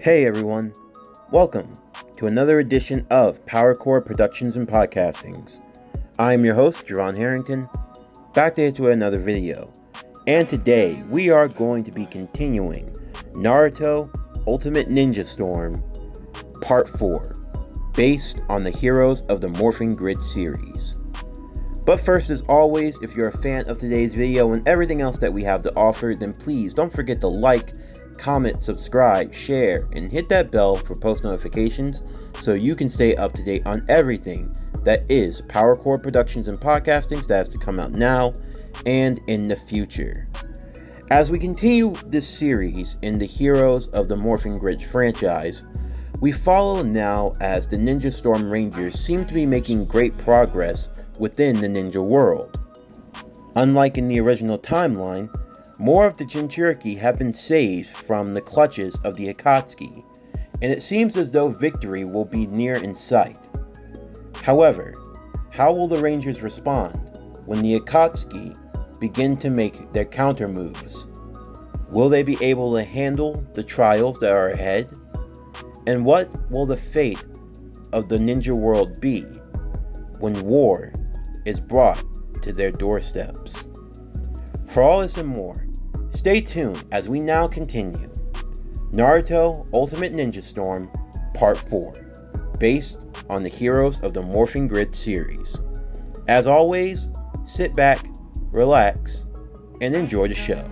Hey everyone, welcome to another edition of PowerCore Productions and Podcastings. I am your host, Jerron Harrington, back to hit you another video. And today we are going to be continuing Naruto Ultimate Ninja Storm Part 4, based on the Heroes of the Morphing Grid series. But first, as always, if you're a fan of today's video and everything else that we have to offer, then please don't forget to like, comment, subscribe, share, and hit that bell for post notifications so you can stay up to date on everything that is PowerCore Productions and Podcastings that has to come out now and in the future. As we continue this series in the Heroes of the Morphing Grid franchise, we follow now as the Ninja Storm Rangers seem to be making great progress within the ninja world. Unlike in the original timeline, more of the Jinchuriki have been saved from the clutches of the Akatsuki, and it seems as though victory will be near in sight. However, how will the Rangers respond when the Akatsuki begin to make their counter moves? Will they be able to handle the trials that are ahead? And what will the fate of the ninja world be when war is brought to their doorsteps? For all this and more, stay tuned as we now continue Naruto Ultimate Ninja Storm Part 4, based on the Heroes of the Morphing Grid series. As always, sit back, relax, and enjoy the show.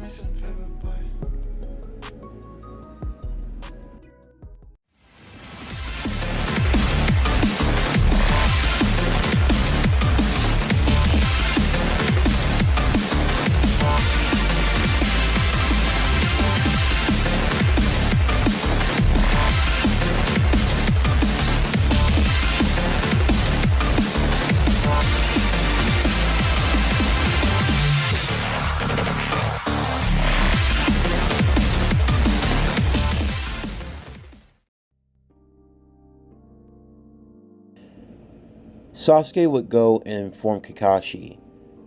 Sasuke would go and inform Kakashi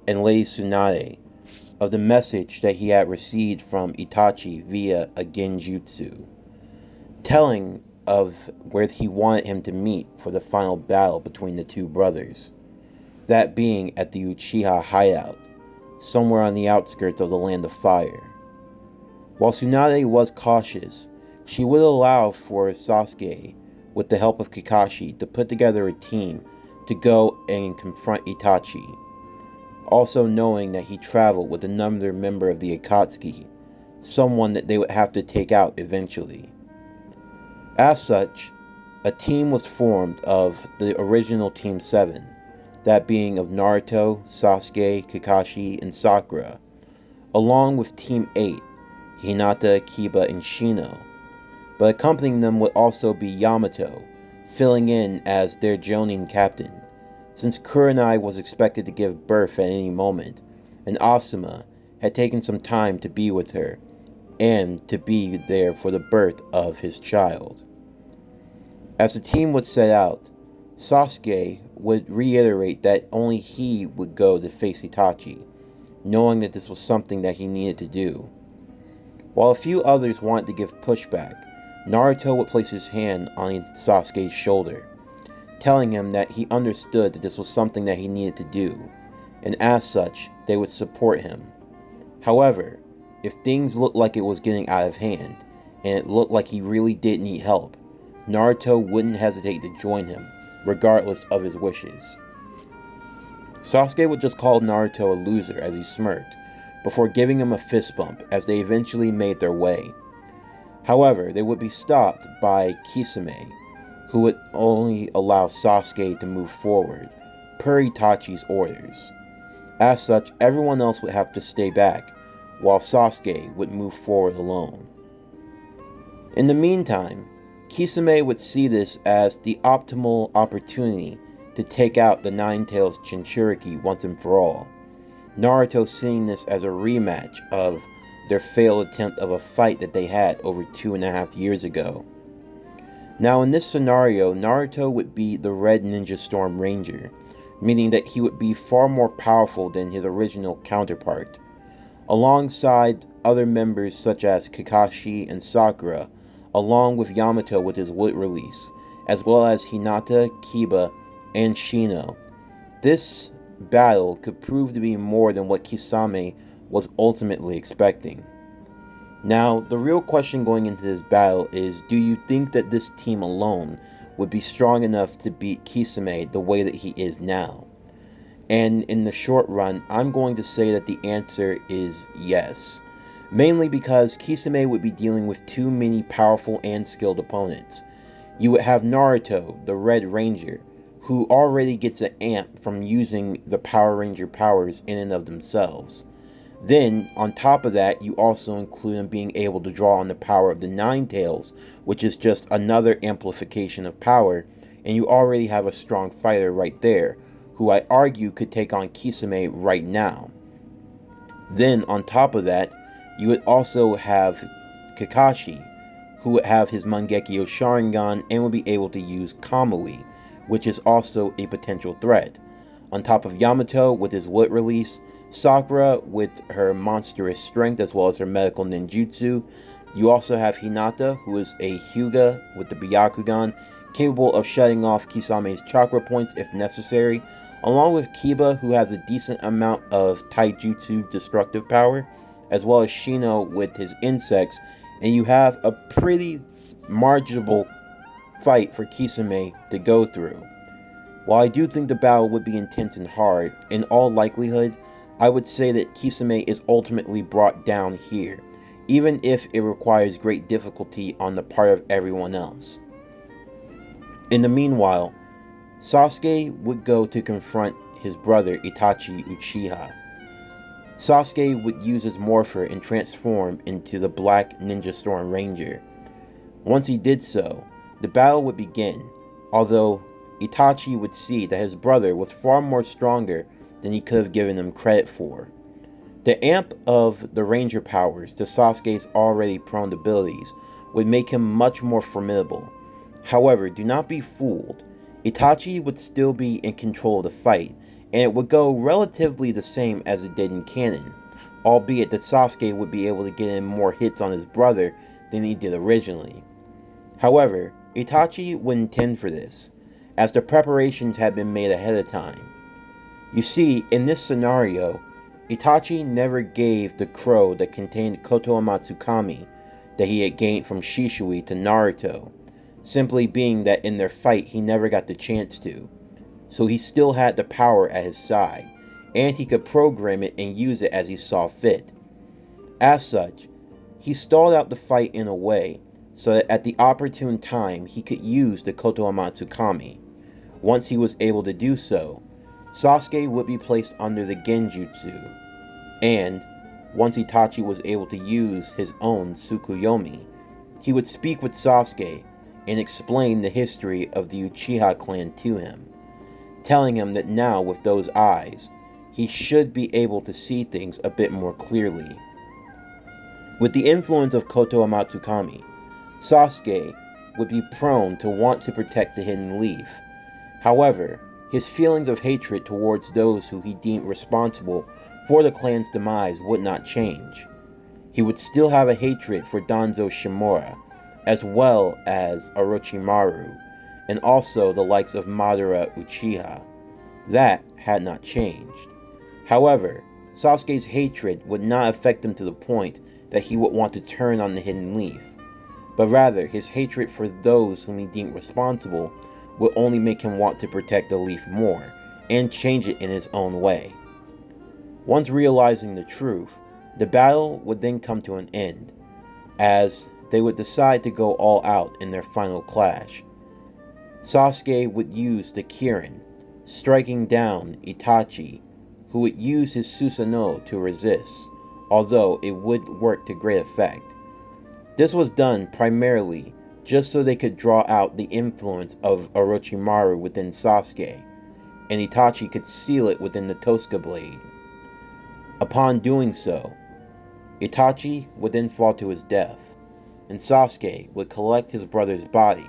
and Lady Tsunade of the message that he had received from Itachi via a genjutsu, telling of where he wanted him to meet for the final battle between the two brothers, that being at the Uchiha hideout, somewhere on the outskirts of the Land of Fire. While Tsunade was cautious, she would allow for Sasuke, with the help of Kakashi, to put together a team to go and confront Itachi, also knowing that he traveled with another member of the Akatsuki, someone that they would have to take out eventually. As such, a team was formed of the original Team 7, that being of Naruto, Sasuke, Kakashi, and Sakura, along with Team 8, Hinata, Kiba, and Shino, but accompanying them would also be Yamato, filling in as their Jonin captain, since Kurenai was expected to give birth at any moment, and Asuma had taken some time to be with her, and to be there for the birth of his child. As the team would set out, Sasuke would reiterate that only he would go to face Itachi, knowing that this was something that he needed to do. While a few others wanted to give pushback, Naruto would place his hand on Sasuke's shoulder, telling him that he understood that this was something that he needed to do, and as such, they would support him. However, if things looked like it was getting out of hand, and it looked like he really did need help, Naruto wouldn't hesitate to join him, regardless of his wishes. Sasuke would just call Naruto a loser as he smirked, before giving him a fist bump as they eventually made their way. However, they would be stopped by Kisame, who would only allow Sasuke to move forward, per Itachi's orders. As such, everyone else would have to stay back, while Sasuke would move forward alone. In the meantime, Kisame would see this as the optimal opportunity to take out the Nine-Tails Jinchuriki once and for all, Naruto seeing this as a rematch of their failed attempt of a fight that they had over 2.5 years ago. Now in this scenario, Naruto would be the Red Ninja Storm Ranger, meaning that he would be far more powerful than his original counterpart, alongside other members such as Kakashi and Sakura, along with Yamato with his wood release, as well as Hinata, Kiba, and Shino. This battle could prove to be more than what Kisame was ultimately expecting. Now, the real question going into this battle is, do you think that this team alone would be strong enough to beat Kisame the way that he is now? And in the short run, I'm going to say that the answer is yes. Mainly because Kisame would be dealing with too many powerful and skilled opponents. You would have Naruto, the Red Ranger, who already gets an amp from using the Power Ranger powers in and of themselves. Then, on top of that, you also include him being able to draw on the power of the Nine Tails, which is just another amplification of power, and you already have a strong fighter right there, who I argue could take on Kisame right now. Then, on top of that, you would also have Kakashi, who would have his Mangekyo Sharingan and would be able to use Kamui, which is also a potential threat. On top of Yamato with his wood release, Sakura with her monstrous strength as well as her medical ninjutsu. You also have Hinata, who is a Hyuga with the Byakugan, capable of shutting off Kisame's chakra points if necessary, along with Kiba, who has a decent amount of taijutsu destructive power, as well as Shino with his insects, and you have a pretty marginable fight for Kisame to go through. While I do think the battle would be intense and hard, in all likelihood, I would say that Kisame is ultimately brought down here, even if it requires great difficulty on the part of everyone else. In the meanwhile, Sasuke would go to confront his brother Itachi Uchiha. Sasuke would use his morpher and transform into the Black Ninja Storm Ranger. Once he did so, the battle would begin, although Itachi would see that his brother was far more stronger than he could have given him credit for. The amp of the Ranger powers to Sasuke's already prone abilities would make him much more formidable. However, do not be fooled. Itachi would still be in control of the fight, and it would go relatively the same as it did in canon, albeit that Sasuke would be able to get in more hits on his brother than he did originally. However, Itachi would intend for this, as the preparations had been made ahead of time. You see, in this scenario, Itachi never gave the crow that contained Koto Amatsukami that he had gained from Shisui to Naruto, simply being that in their fight he never got the chance to. So he still had the power at his side, and he could program it and use it as he saw fit. As such, he stalled out the fight in a way so that at the opportune time he could use the Koto Amatsukami. Once he was able to do so, Sasuke would be placed under the Genjutsu, and once Itachi was able to use his own Tsukuyomi, he would speak with Sasuke and explain the history of the Uchiha clan to him, telling him that now with those eyes, he should be able to see things a bit more clearly. With the influence of Koto Amatsukami, Sasuke would be prone to want to protect the Hidden Leaf. However, his feelings of hatred towards those who he deemed responsible for the clan's demise would not change. He would still have a hatred for Danzo Shimura, as well as Orochimaru, and also the likes of Madara Uchiha. That had not changed. However, Sasuke's hatred would not affect him to the point that he would want to turn on the Hidden Leaf, but rather his hatred for those whom he deemed responsible would only make him want to protect the leaf more, and change it in his own way. Once realizing the truth, the battle would then come to an end, as they would decide to go all out in their final clash. Sasuke would use the Kirin, striking down Itachi, who would use his Susanoo to resist, although it would work to great effect. This was done primarily just so they could draw out the influence of Orochimaru within Sasuke, and Itachi could seal it within the Tosuka blade. Upon doing so, Itachi would then fall to his death, and Sasuke would collect his brother's body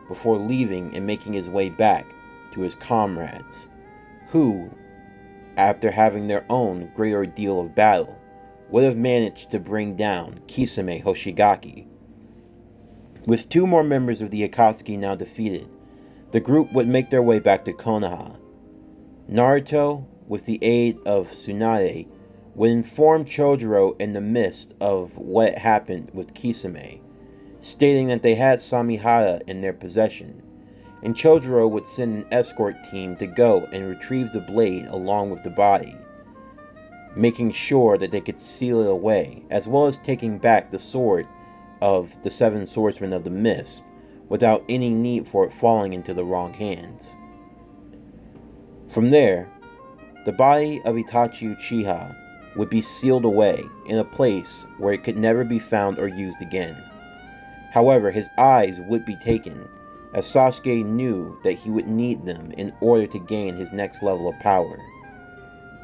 before leaving and making his way back to his comrades, who, after having their own great ordeal of battle, would have managed to bring down Kisame Hoshigaki. With 2 more members of the Akatsuki now defeated, the group would make their way back to Konoha. Naruto, with the aid of Tsunade, would inform Chojuro in the midst of what happened with Kisame, stating that they had Samihara in their possession, and Chojuro would send an escort team to go and retrieve the blade along with the body, making sure that they could seal it away, as well as taking back the sword of the 7 swordsmen of the mist without any need for it falling into the wrong hands. From there, the body of Itachi Uchiha would be sealed away in a place where it could never be found or used again. However, his eyes would be taken, as Sasuke knew that he would need them in order to gain his next level of power.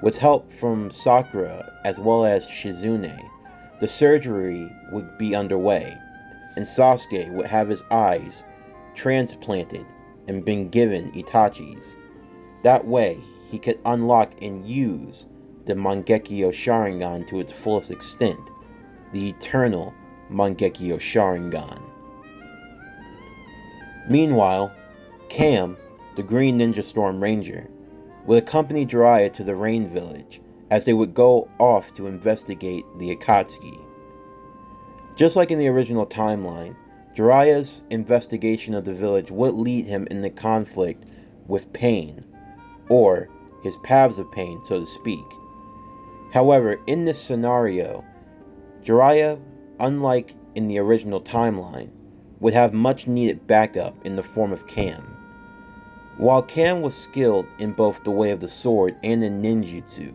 With help from Sakura as well as Shizune, the surgery would be underway, and Sasuke would have his eyes transplanted and been given Itachi's. That way, he could unlock and use the Mangekyo Sharingan to its fullest extent, the eternal Mangekyo Sharingan. Meanwhile, Cam, the Green Ninja Storm Ranger, would accompany Jiraiya to the Rain Village as they would go off to investigate the Akatsuki. Just like in the original timeline, Jiraiya's investigation of the village would lead him in the conflict with Pain, or his paths of pain, so to speak. However, in this scenario, Jiraiya, unlike in the original timeline, would have much needed backup in the form of Cam. While Cam was skilled in both the way of the sword and in ninjutsu,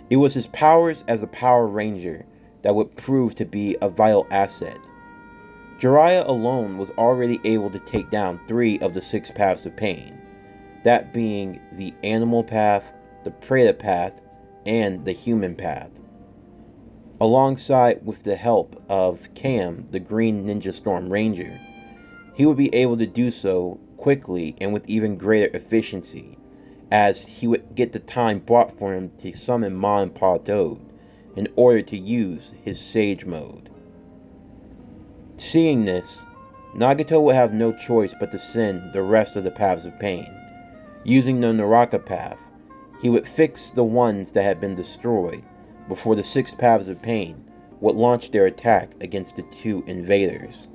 it was his powers as a Power Ranger that would prove to be a vital asset. Jiraiya alone was already able to take down 3 of the 6 paths of pain, that being the animal path, the Preta path, and the human path. Alongside with the help of Cam, the Green Ninja Storm Ranger, he would be able to do so quickly and with even greater efficiency, as he would get the time brought for him to summon Ma and Pa Toad in order to use his Sage Mode. Seeing this, Nagato would have no choice but to send the rest of the paths of pain. Using the Naraka path, he would fix the ones that had been destroyed before the 6 paths of pain would launch their attack against the 2 invaders.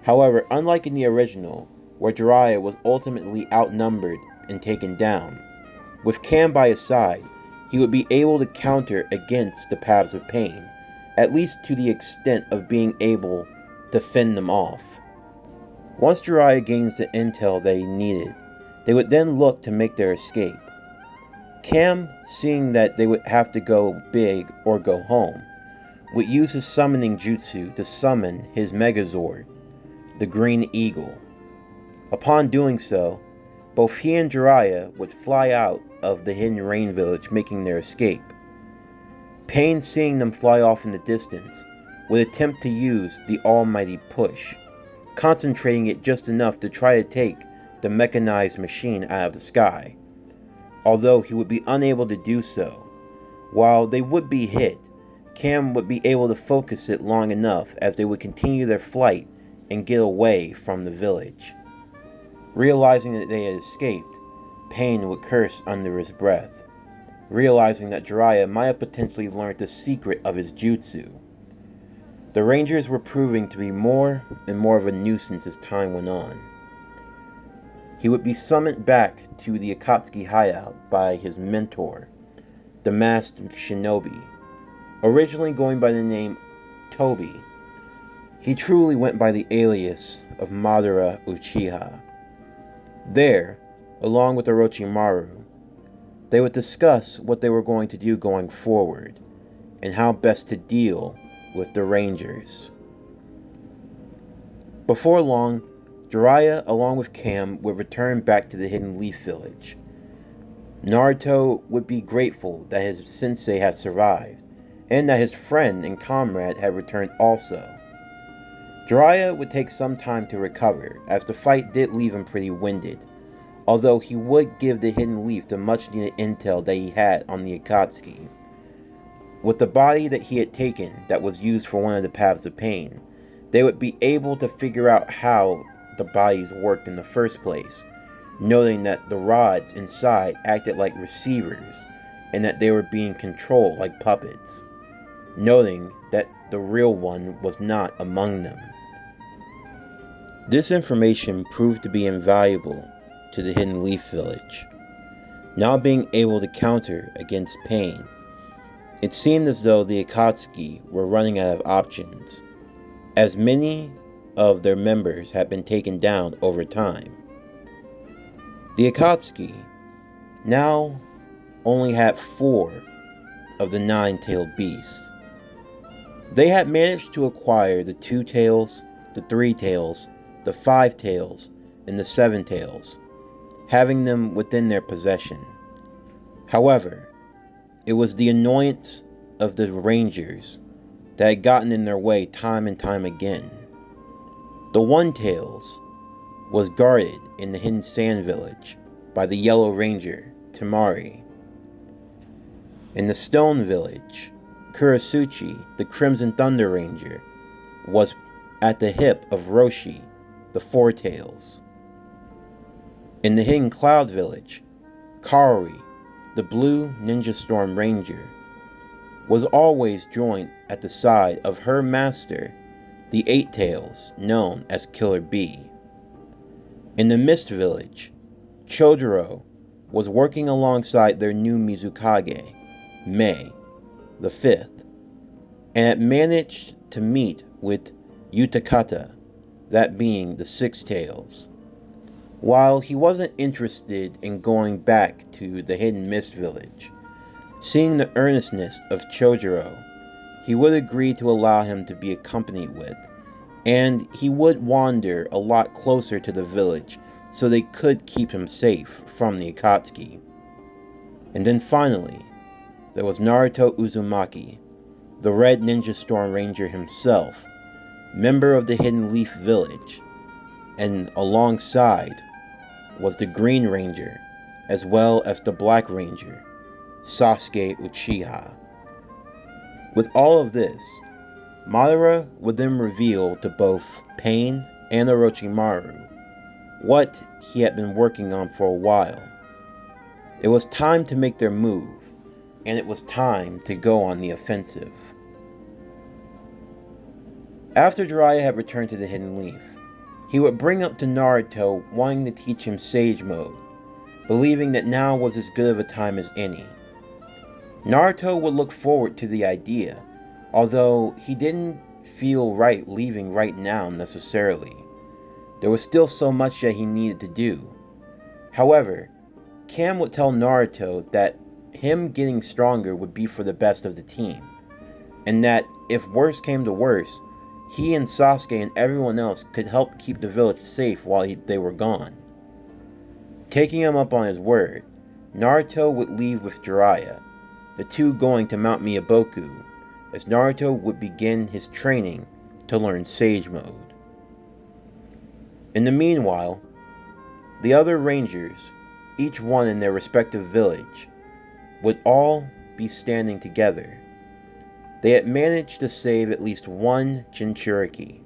However, unlike in the original, where Jiraiya was ultimately outnumbered and taken down, with Cam by his side, he would be able to counter against the paths of pain, at least to the extent of being able to fend them off. Once Jiraiya gains the intel they needed, they would then look to make their escape. Cam, seeing that they would have to go big or go home, would use his summoning jutsu to summon his Megazord, the Green Eagle. Upon doing so, both he and Jiraiya would fly out of the hidden rain village, making their escape. Pain, seeing them fly off in the distance, would attempt to use the almighty push, concentrating it just enough to try to take the mechanized machine out of the sky. Although he would be unable to do so, while they would be hit, Cam would be able to focus it long enough as they would continue their flight and get away from the village. Realizing that they had escaped, Pain would curse under his breath, realizing that Jiraiya might have potentially learned the secret of his jutsu. The Rangers were proving to be more and more of a nuisance as time went on. He would be summoned back to the Akatsuki hideout by his mentor, the masked shinobi, originally going by the name Tobi. He truly went by the alias of Madara Uchiha. There, along with Orochimaru, they would discuss what they were going to do going forward, and how best to deal with the Rangers. Before long, Jiraiya, along with Cam, would return back to the Hidden Leaf Village. Naruto would be grateful that his sensei had survived, and that his friend and comrade had returned also. Jiraiya would take some time to recover, as the fight did leave him pretty winded, although he would give the Hidden Leaf the much needed intel that he had on the Akatsuki. With the body that he had taken that was used for one of the paths of pain, they would be able to figure out how the bodies worked in the first place, noting that the rods inside acted like receivers and that they were being controlled like puppets, noting that the real one was not among them. This information proved to be invaluable to the Hidden Leaf Village. Now being able to counter against pain, it seemed as though the Akatsuki were running out of options, as many of their members had been taken down over time. The Akatsuki now only had 4 of the 9-tailed beasts. They had managed to acquire the 2 tails, the 3 tails, the 5 tails, and the 7 tails, having them within their possession. However, it was the annoyance of the rangers that had gotten in their way time and time again. The 1 tails was guarded in the Hidden Sand Village by the Yellow Ranger, Temari. In the Stone Village, Kurasuchi, the Crimson Thunder Ranger, was at the hip of Roshi, the 4 tails. In the Hidden Cloud Village, Kaori, the Blue Ninja Storm Ranger, was always joined at the side of her master, the 8 tails, known as Killer Bee. In the Mist Village, Chojuro was working alongside their new Mizukage, Mei, the 5th, and had managed to meet with Utakata, that being the 6 tails. While he wasn't interested in going back to the Hidden Mist Village, seeing the earnestness of Chojuro, he would agree to allow him to be accompanied with, and he would wander a lot closer to the village so they could keep him safe from the Akatsuki. And then finally, there was Naruto Uzumaki, the Red Ninja Storm Ranger himself, member of the Hidden Leaf Village, and alongside was the Green Ranger, as well as the Black Ranger, Sasuke Uchiha. With all of this, Madara would then reveal to both Pain and Orochimaru what he had been working on for a while. It was time to make their move, and it was time to go on the offensive. After Jiraiya had returned to the Hidden Leaf, he would bring up to Naruto wanting to teach him Sage Mode, believing that now was as good of a time as any. Naruto would look forward to the idea, although he didn't feel right leaving right now necessarily. There was still so much that he needed to do. However, Cam would tell Naruto that him getting stronger would be for the best of the team, and that if worse came to worse, he and Sasuke and everyone else could help keep the village safe while they were gone. Taking him up on his word, Naruto would leave with Jiraiya, the two going to Mount Miyaboku, as Naruto would begin his training to learn Sage Mode. In the meanwhile, the other Rangers, each one in their respective village, would all be standing together. They had managed to save at least one Jinchuriki.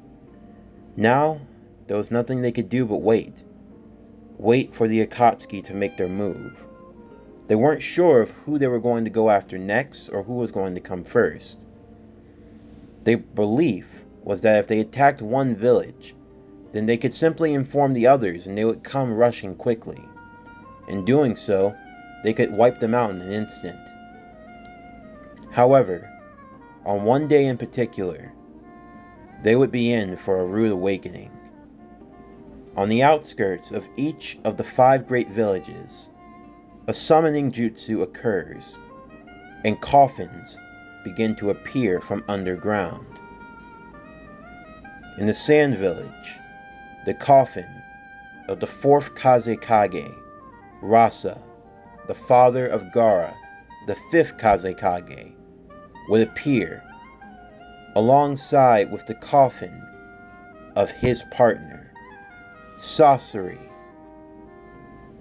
Now, there was nothing they could do but wait. Wait for the Akatsuki to make their move. They weren't sure of who they were going to go after next or who was going to come first. Their belief was that if they attacked one village, then they could simply inform the others and they would come rushing quickly. In doing so, they could wipe them out in an instant. However, on one day in particular, they would be in for a rude awakening. On the outskirts of each of the 5 great villages, a summoning jutsu occurs, and coffins begin to appear from underground. In the Sand Village, the coffin of the 4th Kazekage, Rasa, the father of Gaara, the 5th Kazekage, would appear alongside with the coffin of his partner, Sasori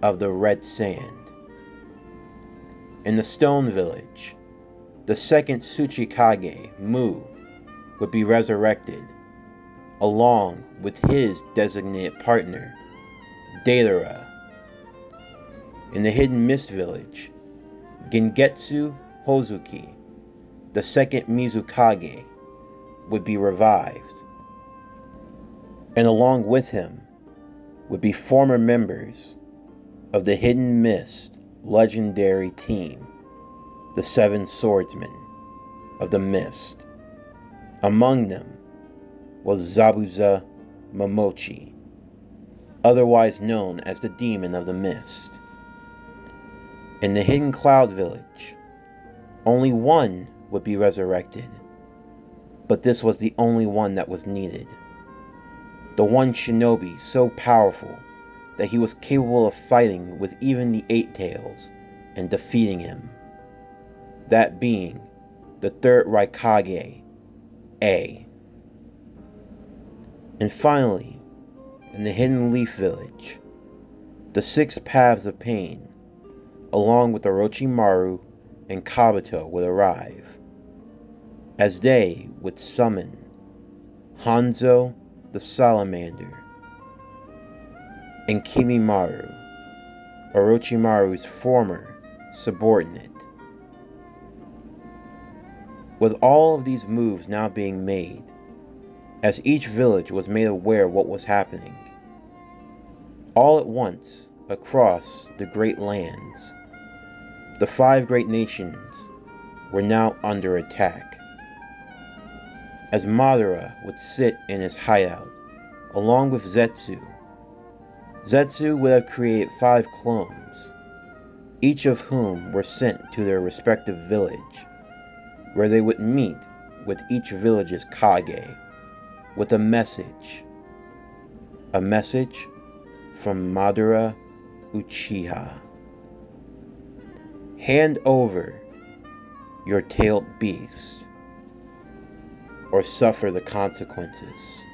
of the Red Sand. In the Stone Village, the 2nd Tsuchikage, Mu, would be resurrected, along with his designated partner, Deidara. In the Hidden Mist Village, Gengetsu Hozuki, the second Mizukage, would be revived, and along with him would be former members of the Hidden Mist legendary team, the Seven Swordsmen of the Mist. Among them was Zabuza Momochi, otherwise known as the Demon of the Mist. In the Hidden Cloud Village, only one would be resurrected, but this was the only one that was needed. The one shinobi so powerful that he was capable of fighting with even the Eight Tails and defeating him. That being the third Raikage, A. And finally, in the Hidden Leaf Village, the Six Paths of Pain, along with Orochimaru and Kabuto, would arrive, as they would summon Hanzo the Salamander and Kimimaru, Orochimaru's former subordinate. With all of these moves now being made, as each village was made aware of what was happening, all at once across the great lands, the five great nations were now under attack. As Madara would sit in his hideout, along with Zetsu, Zetsu would have created 5 clones, each of whom were sent to their respective village, where they would meet with each village's Kage, with a message from Madara Uchiha. Hand over your tailed beast, or suffer the consequences.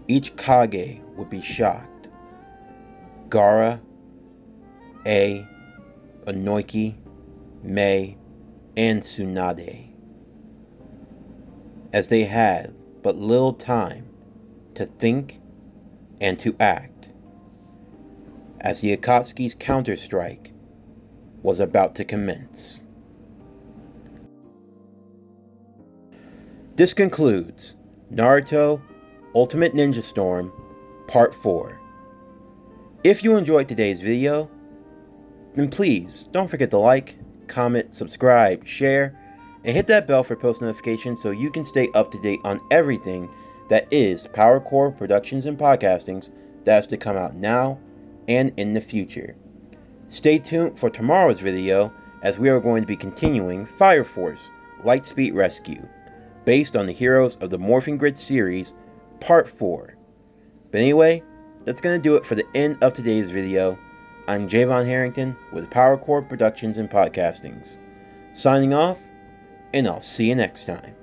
Each Kage would be shocked. Gaara, A, Inoki, Mei, and Tsunade, as they had but little time to think and to act, as the Akatsuki's counter-strike was about to commence. This concludes Naruto Ultimate Ninja Storm Part 4. If you enjoyed today's video, then please don't forget to like, comment, subscribe, share, and hit that bell for post notifications so you can stay up to date on everything that is PowerCore Productions and Podcastings that has to come out now and in the future. Stay tuned for tomorrow's video, as we are going to be continuing Fire Force Lightspeed Rescue, based on the Heroes of the Morphing Grid series, Part 4. But anyway, that's going to do it for the end of today's video. I'm Javon Harrington with PowerCore Productions and Podcastings, signing off, and I'll see you next time.